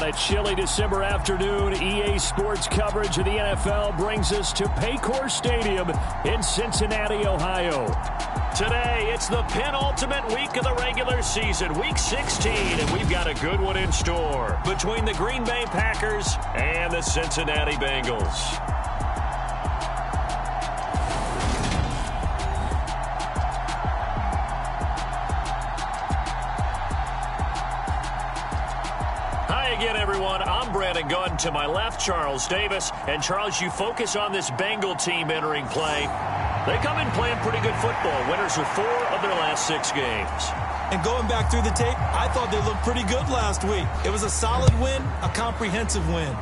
On a chilly December afternoon, EA Sports coverage of the NFL brings us to Paycor Stadium in Cincinnati, Ohio. Today, it's the penultimate week of the regular season, Week 16, and we've got a good one in store between the Green Bay Packers and the Cincinnati Bengals. Again, everyone, I'm Brandon Gunn. To my left, Charles Davis. And, Charles, you focus on this Bengal team entering play. They come in playing pretty good football. Winners of 4 of their last 6 games. And going back through the tape, I thought they looked pretty good last week. It was a solid win, a comprehensive win.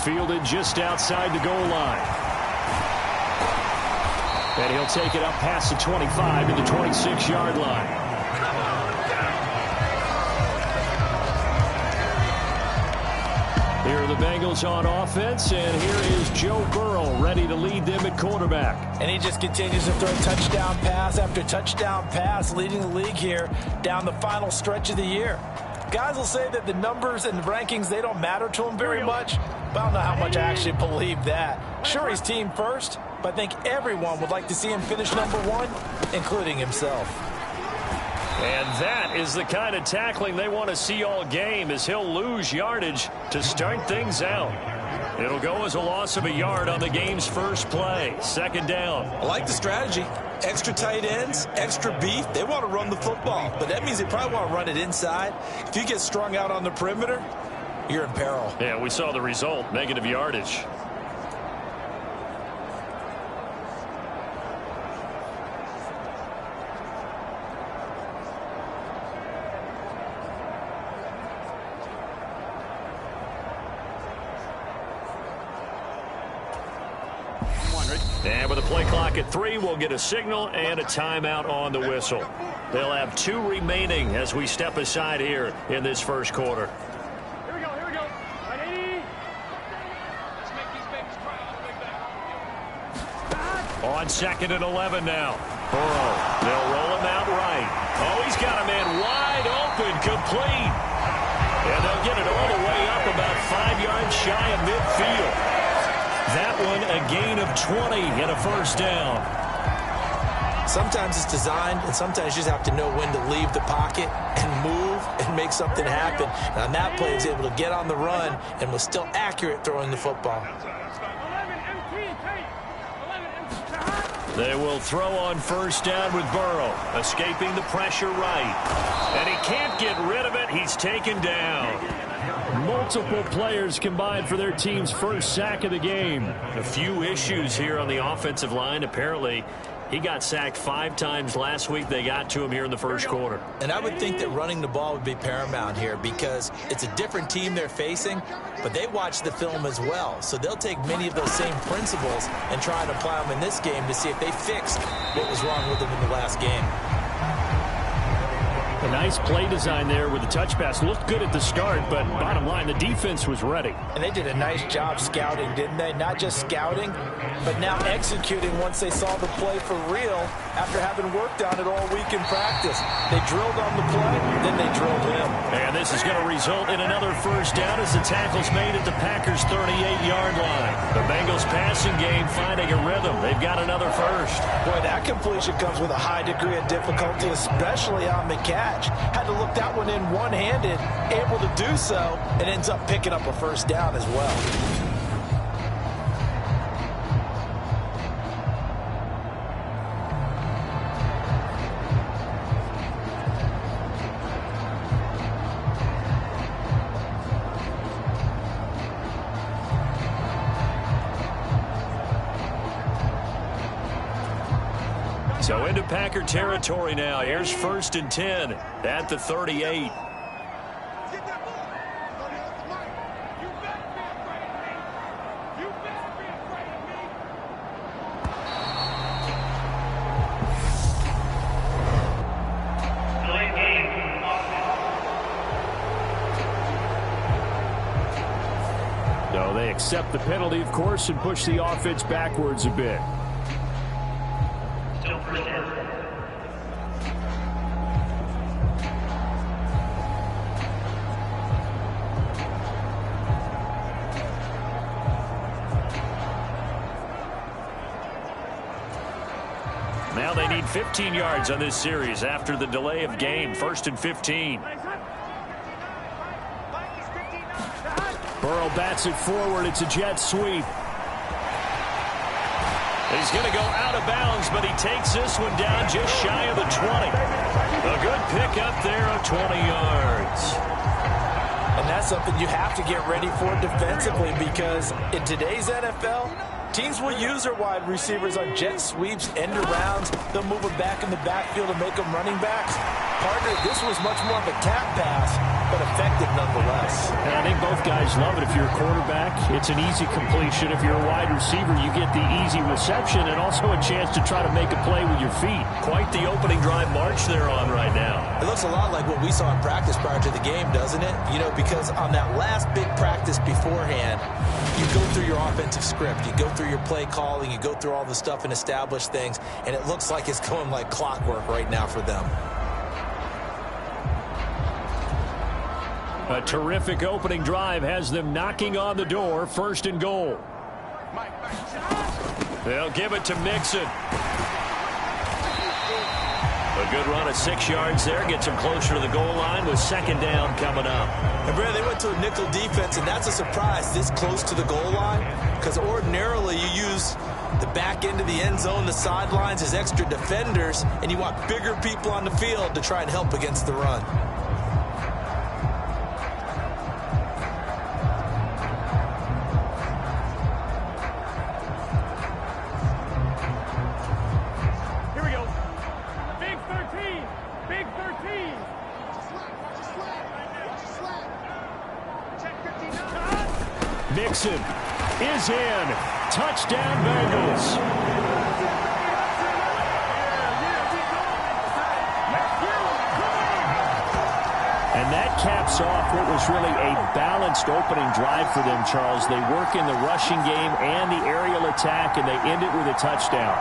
Fielded just outside the goal line. And he'll take it up past the 25 to the 26-yard line. Here are the Bengals on offense, and here is Joe Burrow ready to lead them at quarterback. And he just continues to throw touchdown pass after touchdown pass, leading the league here down the final stretch of the year. Guys will say that the numbers and the rankings, they don't matter to him very much, but I don't know how much I actually believe that. Sure, he's team first, but I think everyone would like to see him finish number 1, including himself. And that is the kind of tackling they want to see all game, as he'll lose yardage to start things out. It'll go as a loss of a yard on the game's first play. Second down. I like the strategy. Extra tight ends, extra beef. They want to run the football, but that means they probably want to run it inside. If you get strung out on the perimeter, you're in peril. Yeah, we saw the result, negative yardage. And with a play clock at 3, we'll get a signal and a timeout on the whistle. They'll have 2 remaining as we step aside here in this first quarter. Here we go, here we go. Right, 80. Let's make these babies cry all the way back. On 2nd and 11 now. Burrow, they'll roll him out right. Oh, he's got a man wide open, complete. And they'll get it all the way up about 5 yards shy of midfield. That one a gain of 20 and a first down. Sometimes it's designed, and sometimes you just have to know when to leave the pocket and move and make something happen. And on that play, he was able to get on the run and was still accurate throwing the football. They will throw on first down with Burrow, escaping the pressure right. And he can't get rid of it. He's taken down. Multiple players combined for their team's first sack of the game. A few issues here on the offensive line. Apparently, he got sacked 5 times last week. They got to him here in the first quarter. And I would think that running the ball would be paramount here because it's a different team they're facing, but they watch the film as well. So they'll take many of those same principles and try and apply them in this game to see if they fixed what was wrong with them in the last game. A nice play design there with the touch pass. Looked good at the start, but bottom line, the defense was ready. And they did a nice job scouting, didn't they? Not just scouting, but now executing once they saw the play for real after having worked on it all week in practice. They drilled on the play, then they drilled him. And this is going to result in another first down as the tackle's made at the Packers' 38-yard line. The Bengals passing game finding a rhythm. They've got another first. Boy, that completion comes with a high degree of difficulty, especially on the catch. Had to look that one in one-handed, able to do so, and ends up picking up a first down as well. So into Packer territory now. Here's 1st and 10 at the 38. So they accept the penalty, of course, and push the offense backwards a bit. need 15 yards on this series after the delay of game. 1st and 15. Burrow bats it forward. It's a jet sweep. He's going to go out of bounds, but he takes this one down just shy of the 20. A good pickup there of 20 yards. And that's something you have to get ready for defensively, because in today's NFL, teams will use their wide receivers on jet sweeps, end arounds. They'll move them back in the backfield and make them running backs. Partner, this was much more of a tap pass, but effective nonetheless. And I think both guys love it. If you're a quarterback, it's an easy completion. If you're a wide receiver, you get the easy reception and also a chance to try to make a play with your feet. Quite the opening drive march they're on right now. It looks a lot like what we saw in practice prior to the game, doesn't it? You know, because on that last big practice beforehand, you go through your offensive script. You go through your play calling. You go through all the stuff and establish things. And it looks like it's going like clockwork right now for them. A terrific opening drive has them knocking on the door. 1st and goal. They'll give it to Mixon. A good run of 6 yards there. Gets him closer to the goal line with 2nd down coming up. And Brad, they went to a nickel defense, and that's a surprise this close to the goal line, because ordinarily you use the back end of the end zone, the sidelines as extra defenders, and you want bigger people on the field to try and help against the run. Mixon is in. Touchdown, Bengals. And that caps off what was really a balanced opening drive for them, Charles. They work in the rushing game and the aerial attack, and they end it with a touchdown.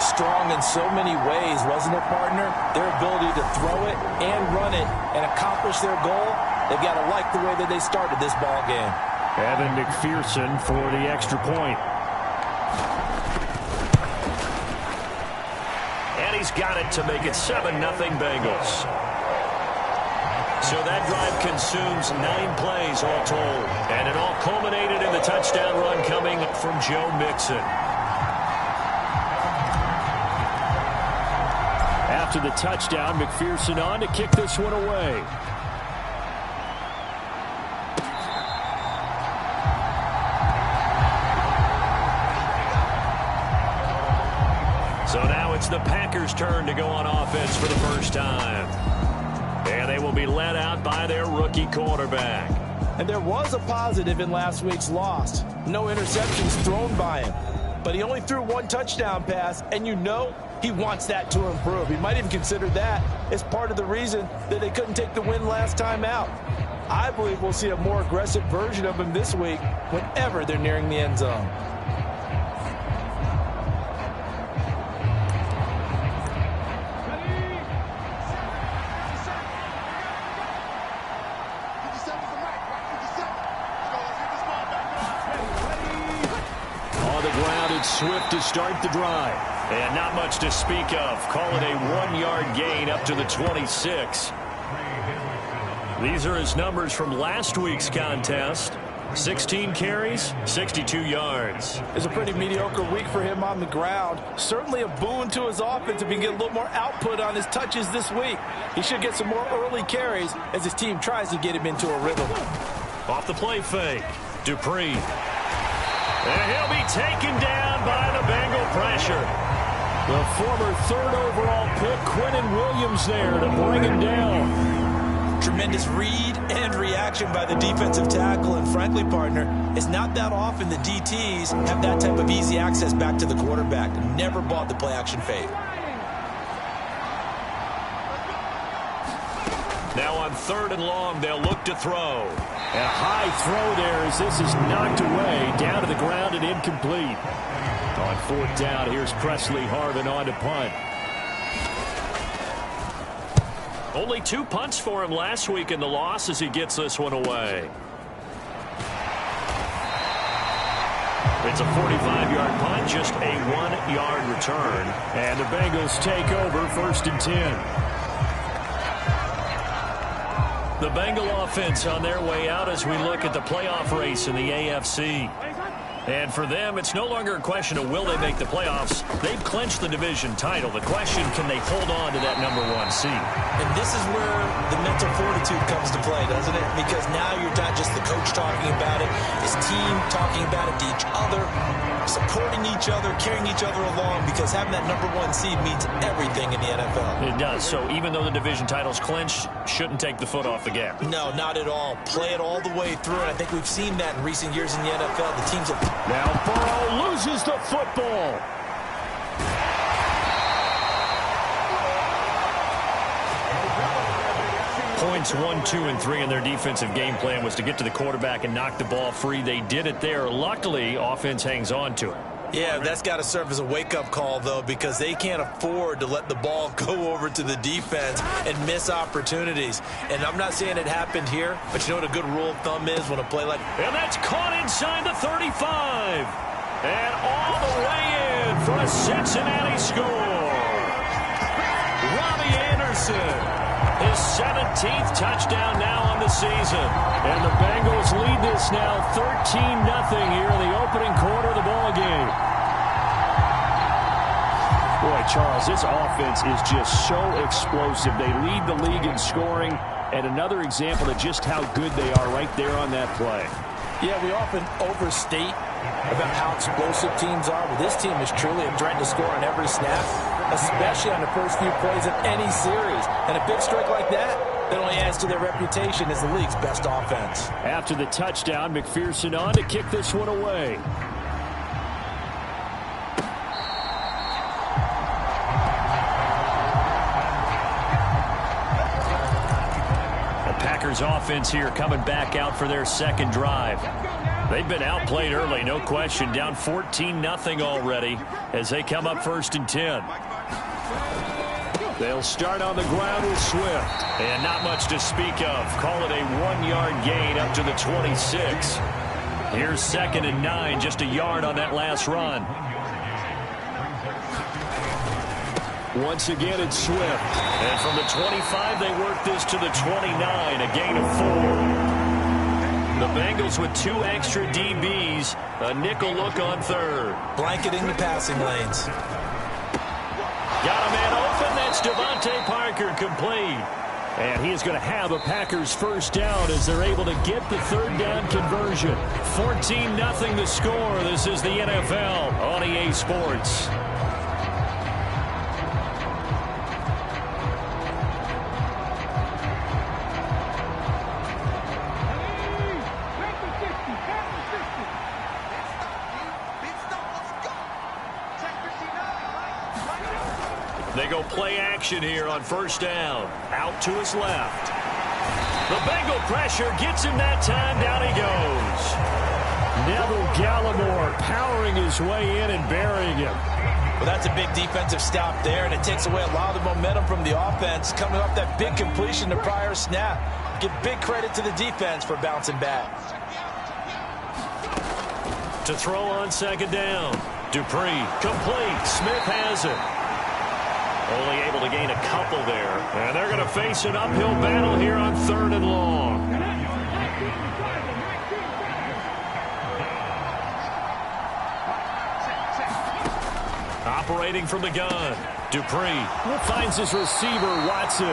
Strong in so many ways, wasn't it, partner? Their ability to throw it and run it and accomplish their goal, they've got to like the way that they started this ball game. Evan McPherson for the extra point. And he's got it to make it 7-0 Bengals. So that drive consumes 9 plays all told. And it all culminated in the touchdown run coming from Joe Mixon. After the touchdown, McPherson on to kick this one away. So now it's the Packers' turn to go on offense for the first time. And they will be led out by their rookie quarterback. And there was a positive in last week's loss. No interceptions thrown by him. But he only threw 1 touchdown pass, and you know he wants that to improve. He might even consider that as part of the reason that they couldn't take the win last time out. I believe we'll see a more aggressive version of him this week whenever they're nearing the end zone. Swift to start the drive. And not much to speak of. Call it a 1-yard gain up to the 26. These are his numbers from last week's contest. 16 carries, 62 yards. It's a pretty mediocre week for him on the ground. Certainly a boon to his offense if he can get a little more output on his touches this week. He should get some more early carries as his team tries to get him into a rhythm. Off the play fake, Dupree. And he'll be taken down by the Bengal pressure. The former 3rd overall pick, Quinnen Williams, there to bring him down. Tremendous read and reaction by the defensive tackle. And frankly, partner, it's not that often the DTs have that type of easy access back to the quarterback. Never bought the play-action fake. Now on 3rd and long, they'll look to throw. A high throw there as this is knocked away, down to the ground and incomplete. On 4th down, here's Presley Harvin on to punt. Only 2 punts for him last week in the loss as he gets this one away. It's a 45-yard punt, just a 1-yard return. And the Bengals take over 1st and 10. The Bengal offense on their way out as we look at the playoff race in the AFC. And for them, it's no longer a question of will they make the playoffs. They've clinched the division title. The question, can they hold on to that #1 seed? And this is where the mental fortitude comes to play, doesn't it? Because now you're not just the coach talking about it, his team talking about it to each other, supporting each other, carrying each other along, because having that #1 seed means everything in the NFL. It does. So even though the division title's clinched, shouldn't take the foot off the gas. No, not at all. Play it all the way through, and I think we've seen that in recent years in the NFL. The teams have... Now Burrow loses the football. Points 1, 2, and 3 in their defensive game plan was to get to the quarterback and knock the ball free. They did it there. Luckily, offense hangs on to it. Yeah, that's got to serve as a wake-up call, though, because they can't afford to let the ball go over to the defense and miss opportunities. And I'm not saying it happened here, but you know what a good rule of thumb is when a play like... And that's caught inside the 35. And all the way in for a Cincinnati score. Robbie Anderson, his 17th touchdown now on the season. And the Bengals lead this now 13-0 here in the opening quarter of the ball game. Boy, Charles, this offense is just so explosive. They lead the league in scoring, and another example of just how good they are right there on that play. Yeah, we often overstate about how explosive teams are, but this team is truly a threat to score on every snap, especially on the first few plays of any series. And a big strike like that only adds to their reputation as the league's best offense. After the touchdown, McPherson on to kick this one away. Packers offense here coming back out for their second drive. They've been outplayed early, no question. Down 14-0 already as they come up 1st and 10. They'll start on the ground with Swift. And not much to speak of. Call it a 1-yard gain up to the 26. Here's 2nd and 9, just a yard on that last run. Once again, it's Swift. And from the 25, they work this to the 29, a gain of 4. The Bengals with 2 extra DBs, a nickel look on 3rd. Blanketing the passing lanes. Got a man open. That's Devontae Parker, complete. And he is going to have a Packers first down as they're able to get the 3rd down conversion. 14-0 the score. This is the NFL on EA Sports. They go play action here on 1st down. Out to his left. The Bengal pressure gets him that time. Down he goes. Neville Gallimore powering his way in and burying him. Well, that's a big defensive stop there, and it takes away a lot of the momentum from the offense coming off that big completion the prior snap. Give big credit to the defense for bouncing back. To throw on 2nd down. Dupree complete. Smith has it. Only able to gain a couple there. And they're going to face an uphill battle here on 3rd and long. Operating from the gun. Dupree finds his receiver, Watson.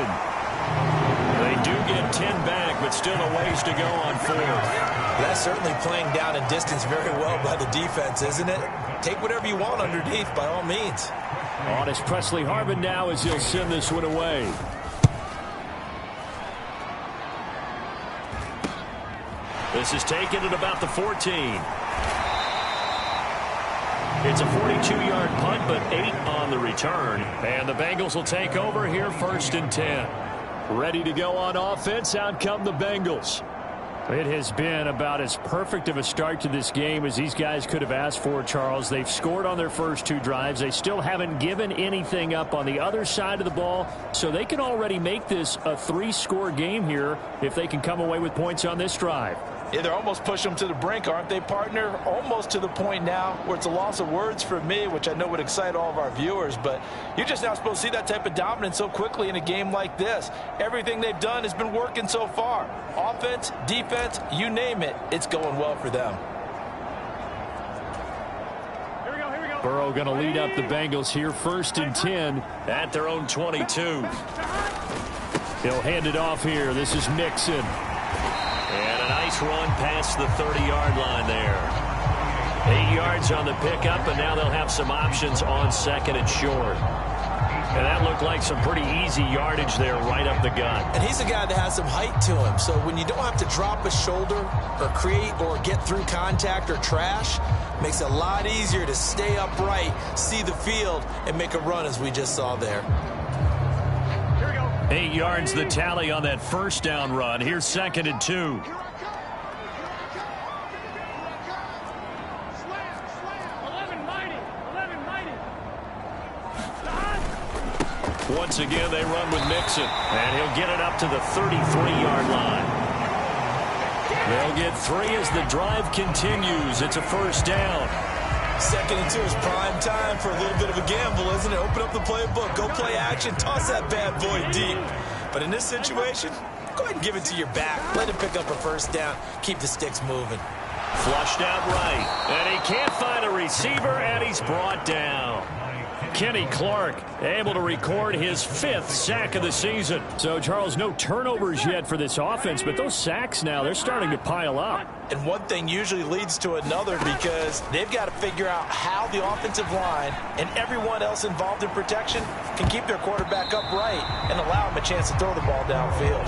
They do get 10 back, but still a ways to go on 4th. That's certainly playing down and distance very well by the defense, isn't it? Take whatever you want underneath, by all means. On is Presley Harvin now as he'll send this one away. This is taken at about the 14. It's a 42-yard punt, but 8 on the return. And the Bengals will take over here 1st and 10. Ready to go on offense. Out come the Bengals. It has been about as perfect of a start to this game as these guys could have asked for, Charles. They've scored on their first 2 drives. They still haven't given anything up on the other side of the ball, so they can already make this a 3-score game here if they can come away with points on this drive. Yeah, they're almost pushing them to the brink, aren't they, partner? Almost to the point now where it's a loss of words for me, which I know would excite all of our viewers, but you're just not supposed to see that type of dominance so quickly in a game like this. Everything they've done has been working so far. Offense, defense, you name it, it's going well for them. Here we go. Burrow going to lead up the Bengals here, 1st and 10 at their own 22. He'll hand it off here. This is Mixon. And a nice run past the 30-yard line there. 8 yards on the pickup, and now they'll have some options on 2nd and short. And that looked like some pretty easy yardage there right up the gut. And he's a guy that has some height to him, so when you don't have to drop a shoulder or create or get through contact or trash, makes it a lot easier to stay upright, see the field, and make a run as we just saw there. 8 yards the tally on that 1st down run. Here's 2nd and 2. Slam. 11 mighty. Once again, they run with Mixon, and he'll get it up to the 33-yard line. They'll get 3 as the drive continues. It's a 1st down. 2nd and 2 is prime time for a little bit of a gamble, isn't it? Open up the playbook, go play action, toss that bad boy deep. But in this situation, go ahead and give it to your back. Let him pick up a 1st down. Keep the sticks moving. Flushed out right, and he can't find a receiver, and he's brought down. Kenny Clark able to record his 5th sack of the season. So, Charles, no turnovers yet for this offense, but those sacks now, they're starting to pile up. And one thing usually leads to another because they've got to figure out how the offensive line and everyone else involved in protection can keep their quarterback upright and allow him a chance to throw the ball downfield.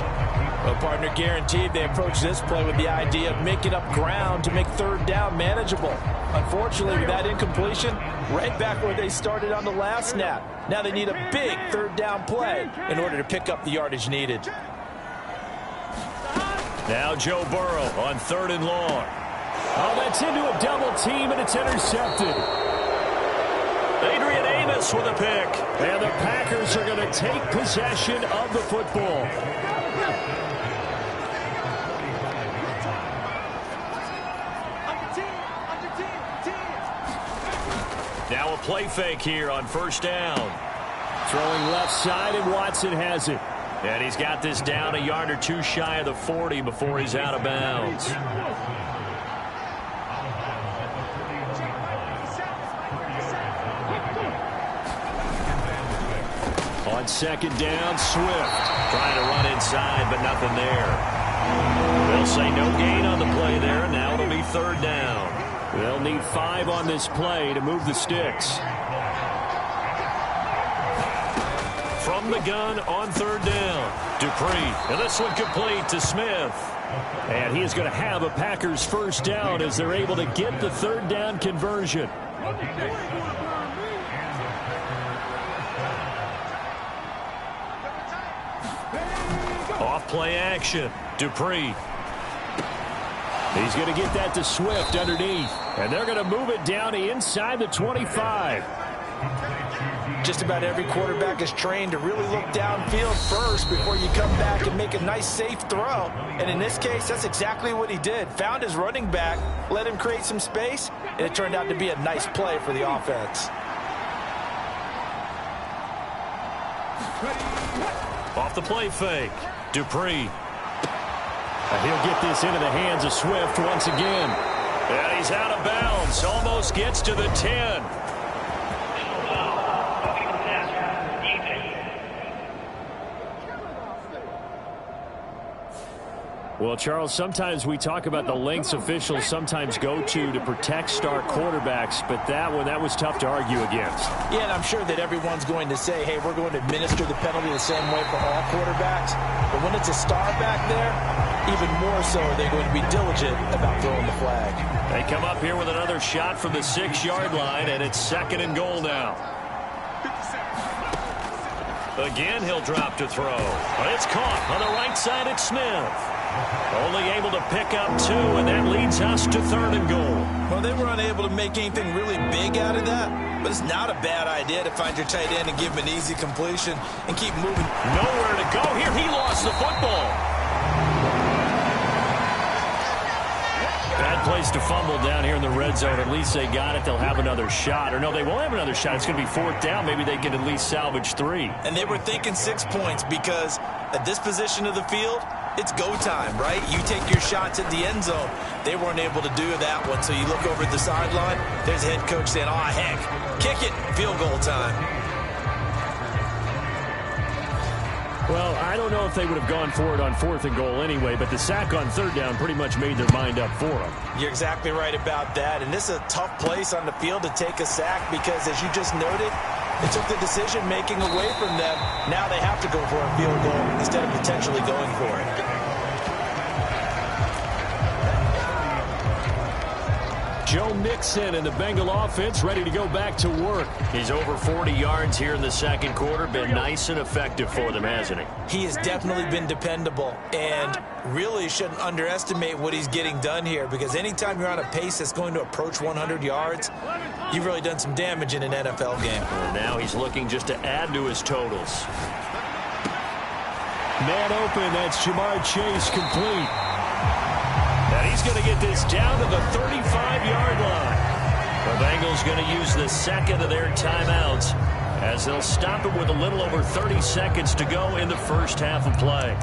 Well, partner, guaranteed they approach this play with the idea of making up ground to make 3rd down manageable. Unfortunately, with that incompletion, right back where they started on the last snap. Now they need a big 3rd down play in order to pick up the yardage needed. Now Joe Burrow on 3rd and long. Oh, that's into a double team, and it's intercepted. Adrian Amos with a pick. And the Packers are going to take possession of the football. Now a play fake here on 1st down. Throwing left side, and Watson has it. And he's got this down a yard or 2 shy of the 40 before he's out of bounds. On 2nd down, Swift trying to run inside, but nothing there. They'll say no gain on the play there. Now it'll be 3rd down. They'll need 5 on this play to move the sticks. From the gun on 3rd down, Dupree. And this one complete to Smith. And he is going to have a Packers 1st down as they're able to get the 3rd down conversion. Off play action, Dupree. He's going to get that to Swift underneath. And they're going to move it down to inside the 25. Just about every quarterback is trained to really look downfield first before you come back and make a nice, safe throw. And in this case, that's exactly what he did. Found his running back, let him create some space, and it turned out to be a nice play for the offense. Off the play fake, Dupree. He'll get this into the hands of Swift once again. And he's out of bounds. Almost gets to the 10. Well, Charles, sometimes we talk about the lengths officials sometimes go to protect star quarterbacks, but that was tough to argue against. Yeah, and I'm sure that everyone's going to say, hey, we're going to administer the penalty the same way for all quarterbacks. But when it's a star back there, even more so are they going to be diligent about throwing the flag. They come up here with another shot from the 6-yard line, and it's 2nd and goal now. Again, he'll drop to throw. But it's caught on the right side at Smith. Only able to pick up 2, and that leads us to 3rd and goal. Well, they were unable to make anything really big out of that, but it's not a bad idea to find your tight end and give him an easy completion and keep moving. Nowhere to go here. He lost the football. Bad place to fumble down here in the red zone. At least they got it. They'll have another shot. Or no, they won't have another shot. It's going to be 4th down. Maybe they can at least salvage 3. And they were thinking 6 points because at this position of the field, it's go time, right? You take your shots at the end zone. They weren't able to do that one. So you look over at the sideline. There's the head coach saying, oh, heck, kick it, field goal time. Well, I don't know if they would have gone for it on 4th and goal anyway, but the sack on 3rd down pretty much made their mind up for them. You're exactly right about that. And this is a tough place on the field to take a sack because, as you just noted, it took the decision-making away from them. Now they have to go for a field goal instead of potentially going for it. Joe Mixon and the Bengal offense ready to go back to work. He's over 40 yards here in the second quarter. Been nice and effective for them, hasn't he? He has definitely been dependable and really shouldn't underestimate what he's getting done here because anytime you're on a pace that's going to approach 100 yards, you've really done some damage in an NFL game. And now he's looking just to add to his totals. Man open, that's Jamar Chase complete. And he's going to get this down to the 35-yard line. The Bengals going to use the second of their timeouts as they'll stop it with a little over 30 seconds to go in the first half of play.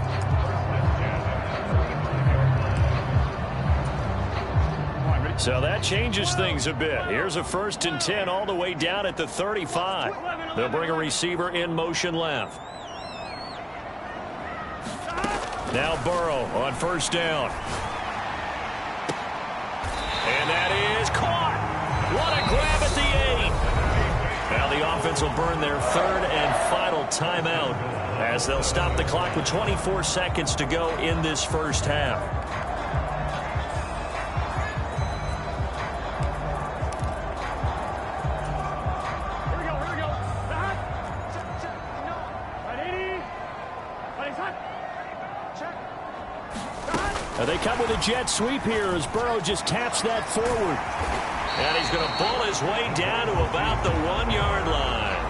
So that changes things a bit. Here's a 1st and 10 all the way down at the 35. They'll bring a receiver in motion left. Now Burrow on 1st down. And that is caught. What a grab at the 8. Now the offense will burn their 3rd and final timeout as they'll stop the clock with 24 seconds to go in this first half. Here we go. Right, 80. Right, he's hot. Check. They come with a jet sweep here as Burrow just taps that forward. And he's going to pull his way down to about the 1-yard line.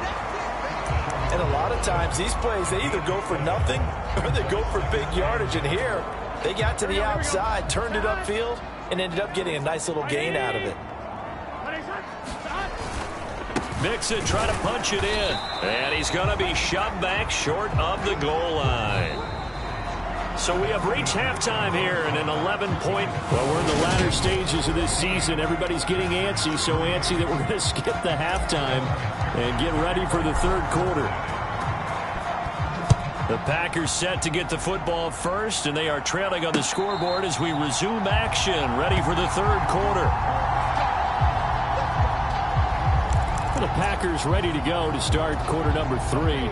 And a lot of times these plays, they either go for nothing or they go for big yardage. And here, they got to the outside, turned it upfield, and ended up getting a nice little gain out of it. Mixon trying to punch it in. And he's going to be shoved back short of the goal line. So we have reached halftime here in an 11-point. Well, we're in the latter stages of this season. Everybody's getting antsy, so antsy that we're going to skip the halftime and get ready for the 3rd quarter. The Packers set to get the football first, and they are trailing on the scoreboard as we resume action, ready for the 3rd quarter. The Packers ready to go to start quarter number 3.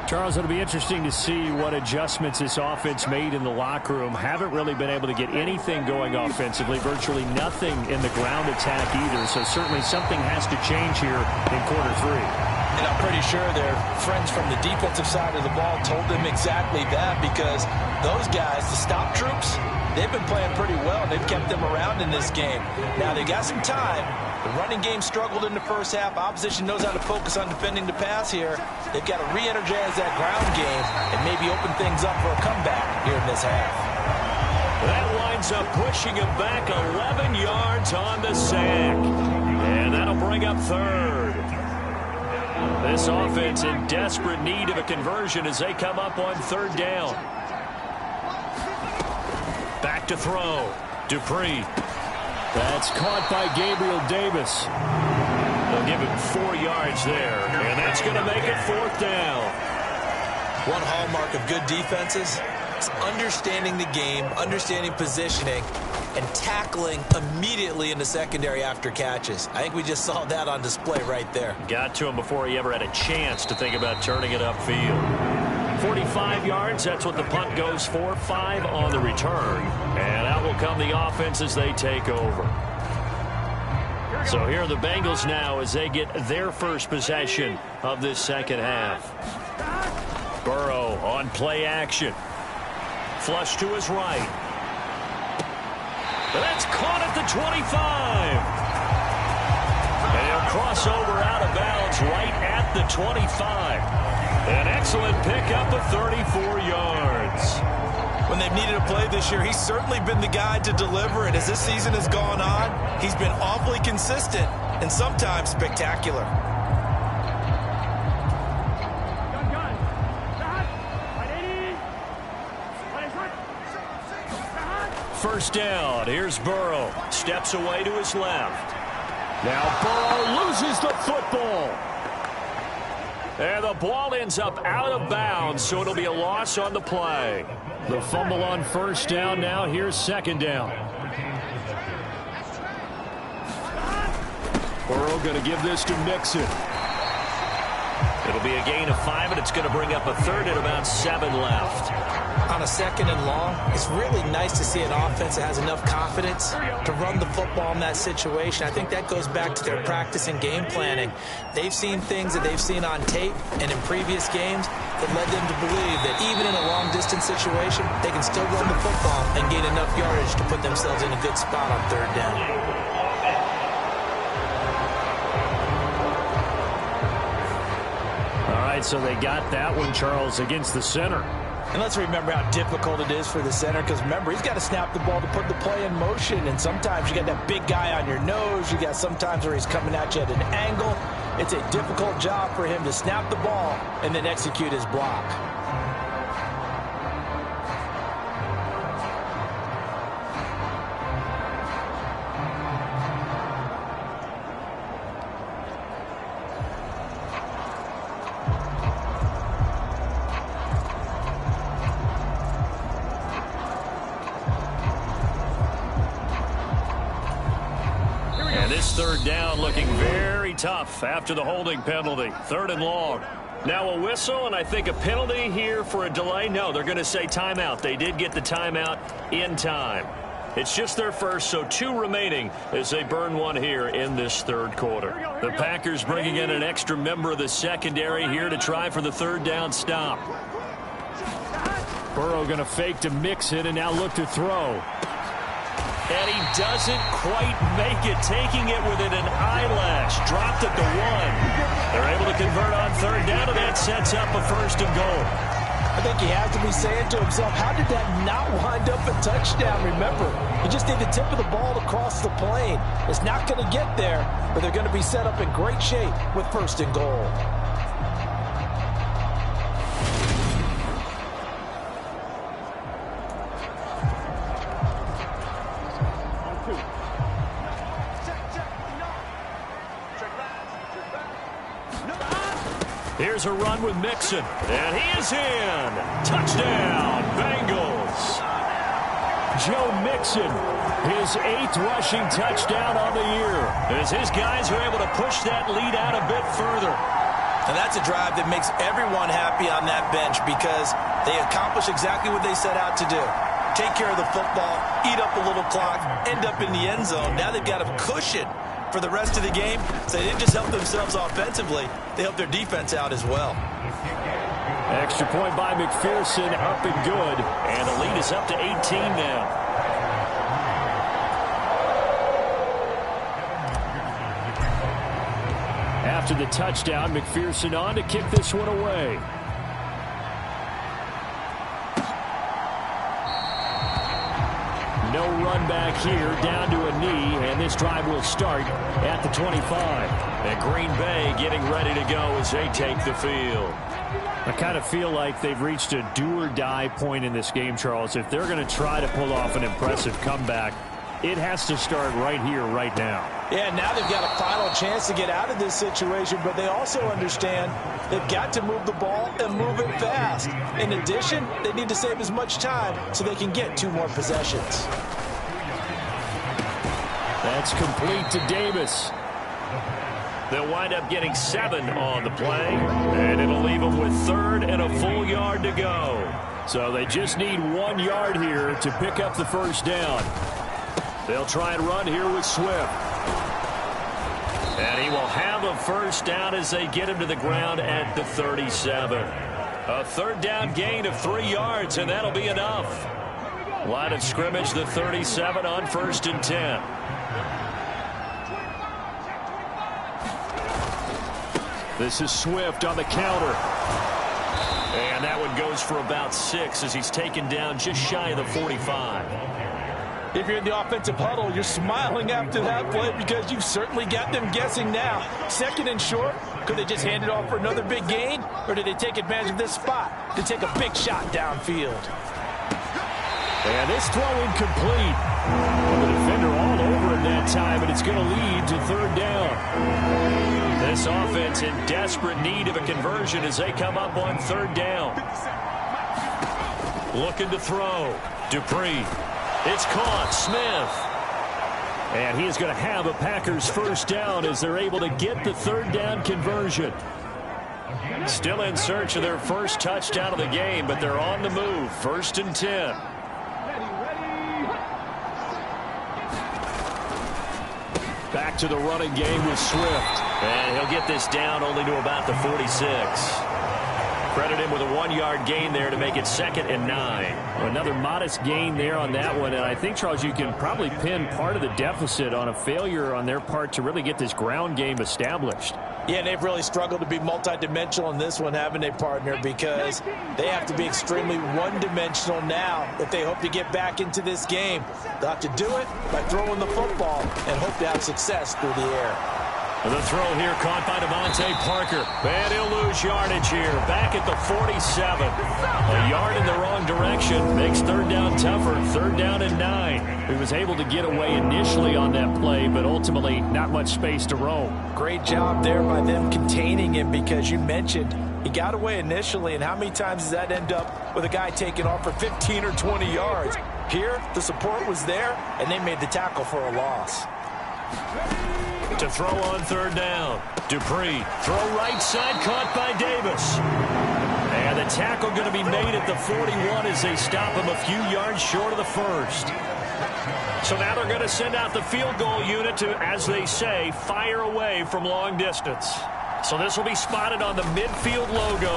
Charles, it'll be interesting to see what adjustments this offense made in the locker room. Haven't really been able to get anything going offensively, virtually nothing in the ground attack either. So certainly something has to change here in quarter 3. And I'm pretty sure their friends from the defensive side of the ball told them exactly that because those guys, the stop troops, they've been playing pretty well, and they've kept them around in this game. Now, they got some time. The running game struggled in the first half. Opposition knows how to focus on defending the pass here. They've got to re-energize that ground game and maybe open things up for a comeback here in this half. That winds up pushing him back 11 yards on the sack. And that'll bring up 3rd. This offense in desperate need of a conversion as they come up on 3rd down. Back to throw. Dupree. That's caught by Gabriel Davis. They'll give him 4 yards there, and that's going to make it 4th down. One hallmark of good defenses is understanding the game, understanding positioning, and tackling immediately in the secondary after catches. I think we just saw that on display right there. Got to him before he ever had a chance to think about turning it upfield. 45 yards, that's what the punt goes for. 5 on the return. And out will come the offense as they take over. So here are the Bengals now as they get their first possession of this second half. Burrow on play action. Flush to his right. That's caught at the 25. And he'll cross over out of bounds right at the 25. An excellent pickup of 34 yards. When they've needed a play this year, he's certainly been the guy to deliver. And as this season has gone on, he's been awfully consistent and sometimes spectacular. First down. Here's Burrow. Steps away to his left. Now Burrow loses the football. And the ball ends up out of bounds, so it'll be a loss on the play. The fumble on first down. Now here's second down. Burrow going to give this to Mixon. It'll be a gain of 5, and it's going to bring up a third and about 7 left. On a second and long, it's really nice to see an offense that has enough confidence to run the football in that situation. I think that goes back to their practice and game planning. They've seen things that they've seen on tape and in previous games that led them to believe that even in a long-distance situation, they can still run the football and gain enough yardage to put themselves in a good spot on third down. All right, so they got that one, Charles, against the center. And let's remember how difficult it is for the center, because remember, he's got to snap the ball to put the play in motion, and sometimes you got that big guy on your nose. You got sometimes where he's coming at you at an angle. It's a difficult job for him to snap the ball and then execute his block. Third down looking very tough after the holding penalty. Third and long. Now a whistle, and I think a penalty here for a delay. No, they're going to say timeout. They did get the timeout in time. It's just their first, so 2 remaining as they burn one here in this third quarter. The Packers bringing in an extra member of the secondary here to try for the third down stop. Burrow going to fake to Mixon and now look to throw. And he doesn't quite make it, taking it within an eyelash. Dropped at the 1. They're able to convert on third down, and that sets up a first and goal. I think he has to be saying to himself, how did that not wind up a touchdown? Remember, you just need the tip of the ball to cross the plane. It's not going to get there, but they're going to be set up in great shape with first and goal. Here's a run with Mixon, and he is in. Touchdown, Bengals. Joe Mixon, his 8th rushing touchdown on the year, as his guys are able to push that lead out a bit further. And that's a drive that makes everyone happy on that bench, because they accomplish exactly what they set out to do. Take care of the football, eat up a little clock, end up in the end zone. Now they've got a cushion for the rest of the game, so they didn't just help themselves offensively, they helped their defense out as well. Extra point by McPherson, up and good, and the lead is up to 18 now. After the touchdown, McPherson on to kick this one away. No run back here, down to a knee, and this drive will start at the 25. And Green Bay getting ready to go as they take the field. I kind of feel like they've reached a do-or-die point in this game, Charles. If they're going to try to pull off an impressive comeback, it has to start right here, right now. Yeah, now they've got a final chance to get out of this situation, but they also understand they've got to move the ball and move it fast. In addition, they need to save as much time so they can get 2 more possessions. That's complete to Davis. They'll wind up getting 7 on the play, and it'll leave them with 3rd and a full yard to go. So they just need 1 yard here to pick up the first down. They'll try and run here with Swift. And he will have a first down as they get him to the ground at the 37. A third down gain of 3 yards, and that'll be enough. Line of scrimmage, the 37 on 1st and 10. This is Swift on the counter. And that one goes for about 6 as he's taken down just shy of the 45. If you're in the offensive huddle, you're smiling after that play because you certainly got them guessing now. 2nd and short, could they just hand it off for another big gain? Or did they take advantage of this spot to take a big shot downfield? And this throw incomplete. The defender all over him that time, and it's going to lead to 3rd down. This offense in desperate need of a conversion as they come up on 3rd down. Looking to throw. Dupree. It's caught. Smith. And he is going to have a Packers 1st down as they're able to get the 3rd down conversion. Still in search of their first touchdown of the game, but they're on the move. 1st and 10. Back to the running game with Swift. And he'll get this down only to about the 46. Credit him with a 1-yard gain there to make it 2nd and 9. Another modest gain there on that one. And I think, Charles, you can probably pin part of the deficit on a failure on their part to really get this ground game established. Yeah, and they've really struggled to be multidimensional in this one, haven't they, partner? Because they have to be extremely one-dimensional now if they hope to get back into this game. They'll have to do it by throwing the football and hope to have success through the air. The throw here caught by Devontae Parker. And he'll lose yardage here. Back at the 47. A yard in the wrong direction makes 3rd down tougher. 3rd down and 9. He was able to get away initially on that play, but ultimately not much space to roam. Great job there by them containing him because you mentioned he got away initially, and how many times does that end up with a guy taking off for 15 or 20 yards? Here, the support was there, and they made the tackle for a loss. To throw on 3rd down. Dupree. Throw right side, caught by Davis. And the tackle going to be made at the 41 as they stop him a few yards short of the 1st. So now they're going to send out the field goal unit to, as they say, fire away from long distance. So this will be spotted on the midfield logo.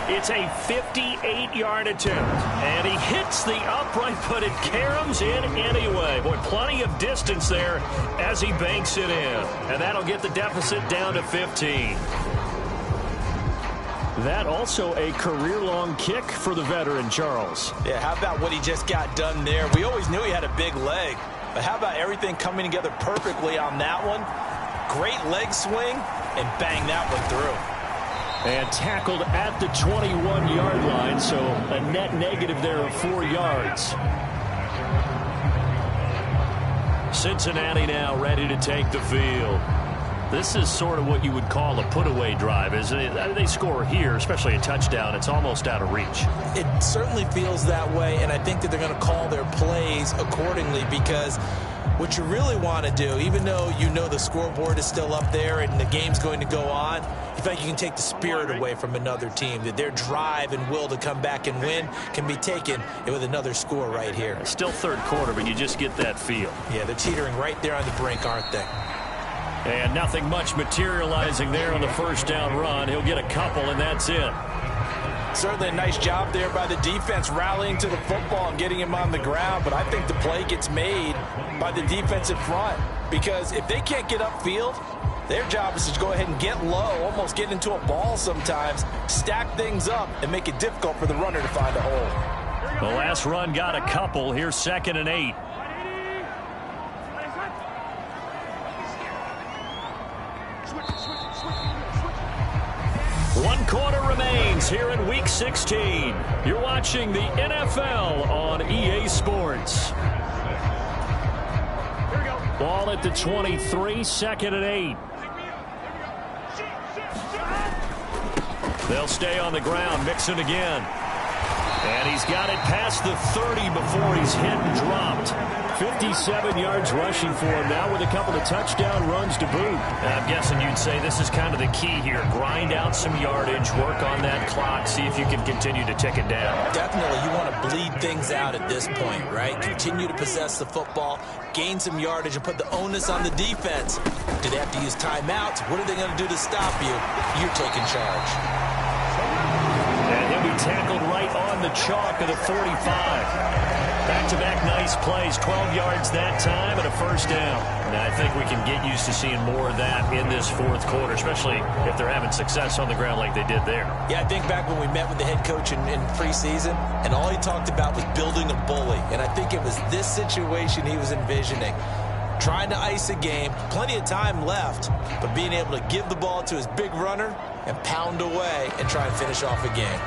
It's a 58-yard attempt. And he hits the upright, but it caroms in anyway. Boy, plenty of distance there as he banks it in. And that'll get the deficit down to 15. That also a career-long kick for the veteran, Charles. Yeah, how about what he just got done there? We always knew he had a big leg. But how about everything coming together perfectly on that one? Great leg swing, and bang that one through. And tackled at the 21-yard line, so a net negative there of 4 yards. Cincinnati now ready to take the field. This is sort of what you would call a put-away drive, isn't it? They score here, especially a touchdown. It's almost out of reach. It certainly feels that way, and I think that they're going to call their plays accordingly because what you really want to do, even though you know the scoreboard is still up there and the game's going to go on, you think you can take the spirit away from another team, that their drive and will to come back and win can be taken with another score right here. Still 3rd quarter, but you just get that feel. Yeah, they're teetering right there on the brink, aren't they? And nothing much materializing there on the 1st down run. He'll get a couple, and that's it. Certainly a nice job there by the defense rallying to the football and getting him on the ground, but I think the play gets made by the defensive front because if they can't get upfield, their job is to go ahead and get low, almost get into a ball sometimes, stack things up, and make it difficult for the runner to find a hole. The last run got a couple. Here's 2nd and 8. One quarter remains here in Week 16. You're watching the NFL on EA Sports. Ball at the 23, 2nd and 8. They'll stay on the ground, Mixon again. And he's got it past the 30 before he's hit and dropped. 57 yards rushing for him now with a couple of touchdown runs to boot. I'm guessing you'd say this is kind of the key here. Grind out some yardage, work on that clock, see if you can continue to tick it down. Definitely, you want to bleed things out at this point, right? Continue to possess the football, gain some yardage, and put the onus on the defense. Do they have to use timeouts? What are they going to do to stop you? You're taking charge. And he'll be tackled right on the chalk of the 45. Back-to-back nice plays, 12 yards that time, and a a first down. Now, I think we can get used to seeing more of that in this fourth quarter, especially if they're having success on the ground like they did there. Yeah, I think back when we met with the head coach in preseason, and all he talked about was building a bully. And I think it was this situation he was envisioning. Trying to ice a game, plenty of time left, but being able to give the ball to his big runner and pound away and try and finish off a game.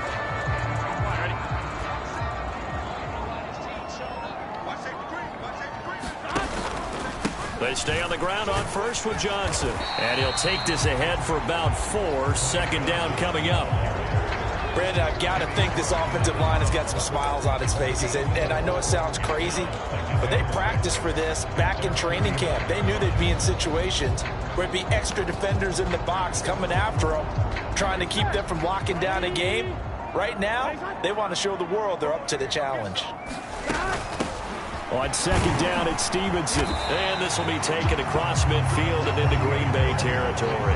They stay on the ground on first with Johnson. And he'll take this ahead for about 4. Second down coming up. Brandon, I've got to think this offensive line has got some smiles on its faces. And I know it sounds crazy, but they practiced for this back in training camp. They knew they'd be in situations where it'd be extra defenders in the box coming after them, trying to keep them from locking down a game. Right now, they want to show the world they're up to the challenge. On second down, it's Stevenson. And this will be taken across midfield and into Green Bay territory.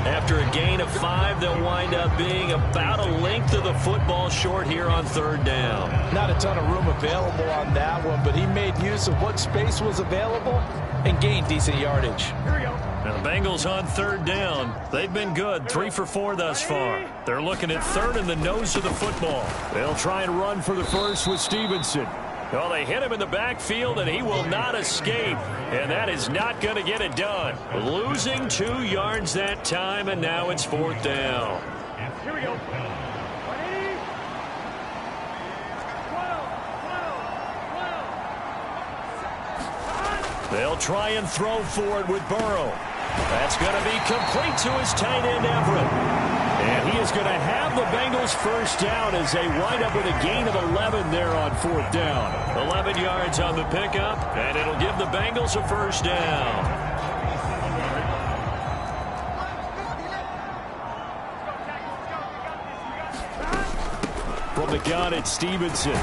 After a gain of 5, they'll wind up being about a length of the football short here on third down. Not a ton of room available on that one, but he made use of what space was available and gained decent yardage. Here we go. Now the Bengals on third down. They've been good, 3 for 4 thus far. They're looking at third in the nose of the football. They'll try and run for the first with Stevenson. Well, they hit him in the backfield, and he will not escape. And that is not going to get it done. Losing 2 yards that time, and now it's fourth down. Here we go. 180. 12. They'll try and throw for it with Burrow. That's going to be complete to his tight end, Everett. And he is going to have the Bengals first down as they wind up with a gain of 11 there on fourth down. 11 yards on the pickup, and it'll give the Bengals a first down. From the gun, it's Stevenson.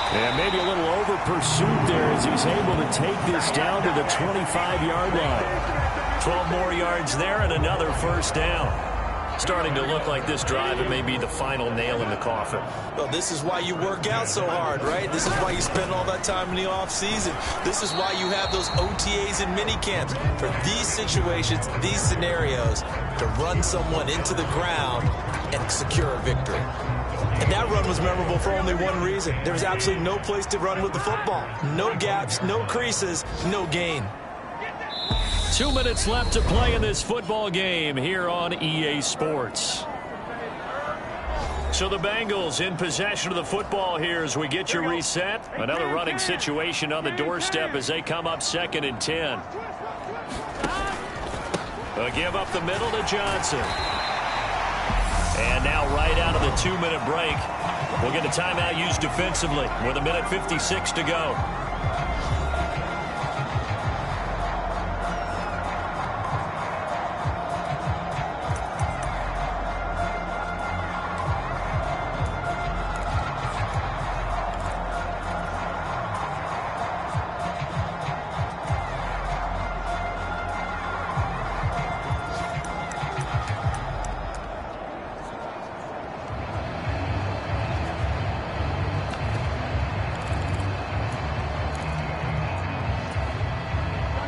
And maybe a little over pursuit there as he's able to take this down to the 25-yard line. 12 more yards there and another first down. Starting to look like this drive, it may be the final nail in the coffin. Well, this is why you work out so hard, right? This is why you spend all that time in the offseason. This is why you have those OTAs and mini camps. For these situations, these scenarios, to run someone into the ground and secure a victory. And that run was memorable for only one reason. There was absolutely no place to run with the football. No gaps, no creases, no gain. 2 minutes left to play in this football game here on EA Sports. So the Bengals in possession of the football here as we get your reset. Another running situation on the doorstep as they come up 2nd and 10. A give up the middle to Johnson. And now right out of the 2-minute break, we'll get a timeout used defensively with 1:56 to go.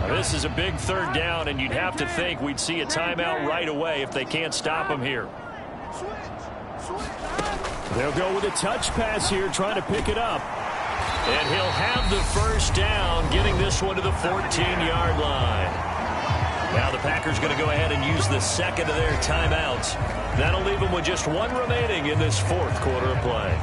This is a big third down, and you'd have to think we'd see a timeout right away if they can't stop him here. They'll go with a touch pass here, trying to pick it up. And he'll have the first down, getting this one to the 14-yard line. Now the Packers going to go ahead and use the second of their timeouts. That'll leave them with just 1 remaining in this fourth quarter of play.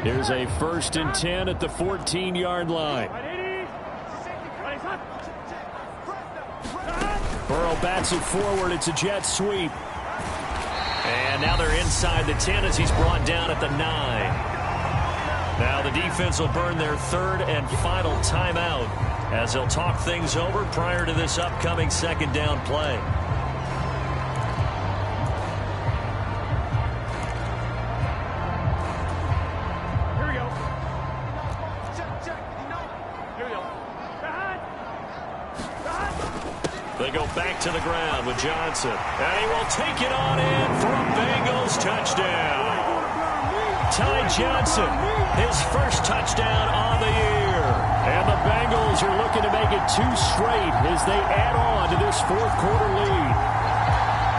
Here's a 1st and 10 at the 14-yard line. Burrow bats it forward. It's a jet sweep. And now they're inside the 10 as he's brought down at the 9. Now the defense will burn their 3rd and final timeout as they'll talk things over prior to this upcoming 2nd down play. They go back to the ground with Johnson. And he will take it on in for a Bengals touchdown. Ty Johnson, his first touchdown on the year. And the Bengals are looking to make it 2 straight as they add on to this fourth-quarter lead.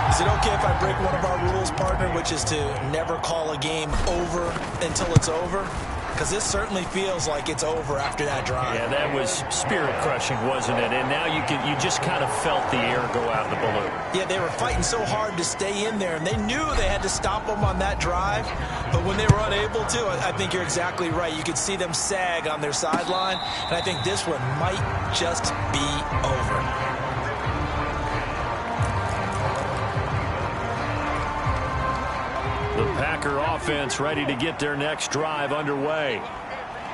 Is it okay if I break one of our rules, partner, which is to never call a game over until it's over? Because this certainly feels like it's over after that drive. Yeah, that was spirit-crushing, wasn't it? And now you just kind of felt the air go out of the balloon. Yeah, they were fighting so hard to stay in there, and they knew they had to stop them on that drive. But when they were unable to, I think you're exactly right. You could see them sag on their sideline, and I think this one might just be over. The Packer offense ready to get their next drive underway.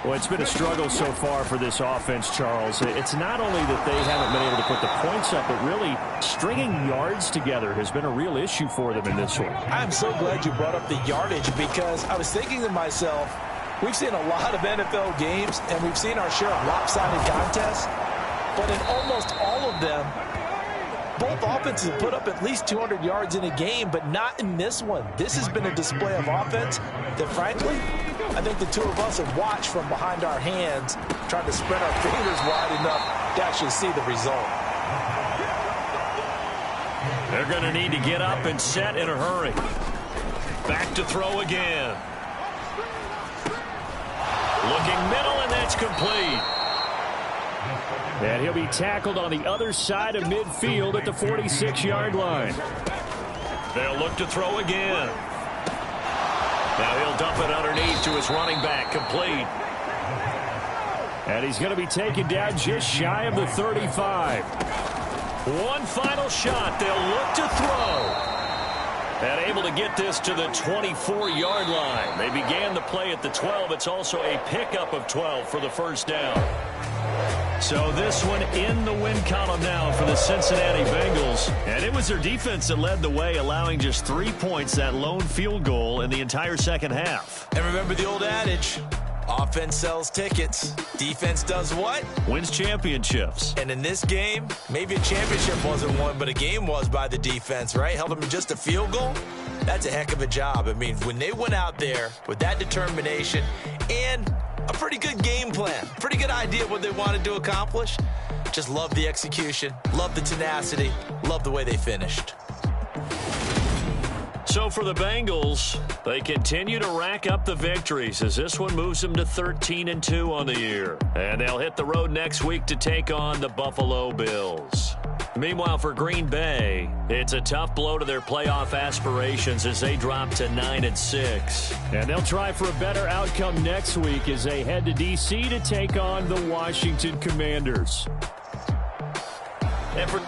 Well, it's been a struggle so far for this offense, Charles. It's not only that they haven't been able to put the points up, but really stringing yards together has been a real issue for them in this one. I'm so glad you brought up the yardage because I was thinking to myself, we've seen a lot of NFL games and we've seen our share of lopsided contests, but in almost all of them, both offenses have put up at least 200 yards in a game, but not in this one. This has been a display of offense that, frankly, I think the two of us have watched from behind our hands, trying to spread our fingers wide enough to actually see the result. They're going to need to get up and set in a hurry. Back to throw again. Looking middle, and that's complete. And he'll be tackled on the other side of midfield at the 46-yard line. They'll look to throw again. Now he'll dump it underneath to his running back, complete. And he's going to be taken down just shy of the 35. One final shot. They'll look to throw. And able to get this to the 24-yard line. They began the play at the 12. It's also a pickup of 12 for the first down. So this one in the win column now for the Cincinnati Bengals. And it was their defense that led the way, allowing just 3 points, that lone field goal in the entire second half. And remember the old adage, offense sells tickets. Defense does what? Wins championships. And in this game, maybe a championship wasn't won, but a game was by the defense, right? Held them to just a field goal. That's a heck of a job. I mean, when they went out there with that determination and a pretty good game plan, pretty good idea of what they wanted to accomplish, just love the execution, love the tenacity, love the way they finished. So for the Bengals, they continue to rack up the victories as this one moves them to 13-2 on the year. And they'll hit the road next week to take on the Buffalo Bills. Meanwhile, for Green Bay, it's a tough blow to their playoff aspirations as they drop to 9-6. And they'll try for a better outcome next week as they head to D.C. to take on the Washington Commanders. And for